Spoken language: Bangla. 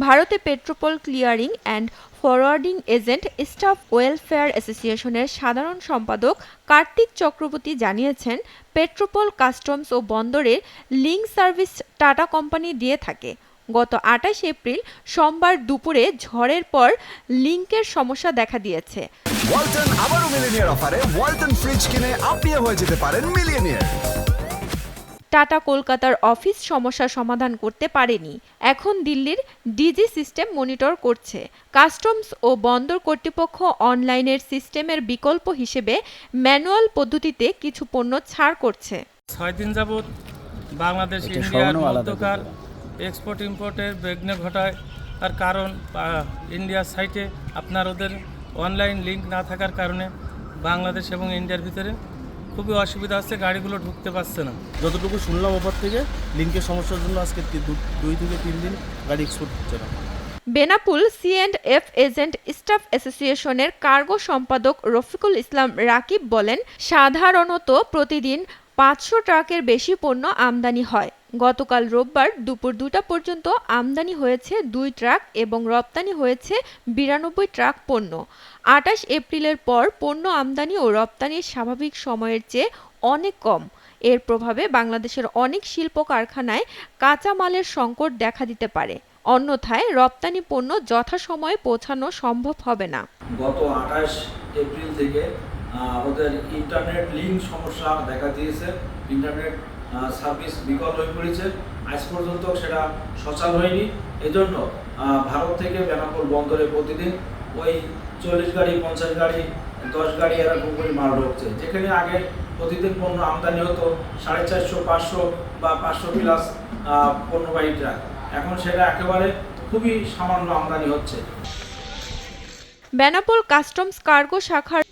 ভারতে Petrapole clearing and forwarding agent staff welfare অ্যাসোসিয়েশনের সাধারণ সম্পাদক কার্তিক চক্রবর্তী জানিয়েছেন, পেট্রোপল কাস্টমস ও বন্দরের লিংক সার্ভিস টাটা কোম্পানি দিয়ে থাকে। গত ২৮ এপ্রিল সোমবার দুপুরে ঝড়ের পর লিংকের সমস্যা দেখা দিয়েছে। ওয়ালটন আবারও মিলিনিয়ার অফারে ওয়ালটন ফ্রিজ কিনে আপনিও হয়ে যেতে পারেন মিলিয়নিয়ার। টাটা কলকাতার অফিস সমস্যার সমাধান করতে পারেনি। এখন দিল্লির ডিজি সিস্টেম মনিটর করছে। কাস্টমস ও বন্দর কর্তৃপক্ষ অনলাইনের সিস্টেমের বিকল্প হিসেবে ম্যানুয়াল পদ্ধতিতে কিছু পণ্য ছাড় করছে। ৬ দিন যাবৎ বাংলাদেশ ইন্ডিয়ার মধ্যকার এক্সপোর্ট ইম্পোর্টের বিঘ্ন ঘটায়। তার কারণ ইন্ডিয়ার সাইটে আপনার ওদের অনলাইন লিঙ্ক না থাকার কারণে বাংলাদেশ এবং ইন্ডিয়ার ভিতরে খুবই অসুবিধা হচ্ছে, গাড়িগুলো ঢুকতে পারছে না। যতটুকু শুনলাম ওপর থেকে লিঙ্কের সমস্যার জন্য আজকে 2 থেকে 3 দিন গাড়ি এক্সপোর্ট হচ্ছে না। বেনাপুল সি&এফ এজেন্ট স্টাফ অ্যাসোসিয়েশনের কার্গো সম্পাদক রফিকুল ইসলাম রাকিব বলেন, সাধারণত প্রতিদিন ৫০০ ট্রাকের বেশি পণ্য আমদানি হয়। গতকাল রোববার দুপুর ২টা পর্যন্ত আমদানি হয়েছে ২ ট্রাক এবং রপ্তানি হয়েছে ৯২ ট্রাক পণ্য। ২৮ এপ্রিলের পর পণ্য আমদানি ও রপ্তানির স্বাভাবিক সময়ের চেয়ে অনেক কম। এর প্রভাবে বাংলাদেশের অনেক শিল্প কারখানায় কাঁচামালের সংকট দেখা দিতে পারে। অন্যথায় রপ্তানি পণ্য যথাসময়ে পৌঁছানো সম্ভব হবে না। গত ২৮ এপ্রিল থেকে ওদের ইন্টারনেট লিঙ্ক সমস্যা দেখা দিয়েছে। ইন্টারনেট সার্ভিস বিকল হয়ে পড়েছে। আজ পর্যন্ত সেটা সচল হয়নি। এজন্য ভারত থেকে বেনাপোল বন্দরে প্রতিদিন ওই ৪০ গাড়ি, ৫০ গাড়ি, ১০ গাড়ি এরকম করে মাল ঢুকছে। যেখানে আগে প্রতিদিন পণ্য আমদানি হতো ৪৫০, ৫০০ বা ৫০০ প্লাস পণ্যবাহী ট্রাক। এখন সেটা একেবারে খুবই সামান্য আমদানি হচ্ছে। বেনাপোল কাস্টমস কার্গো শাখার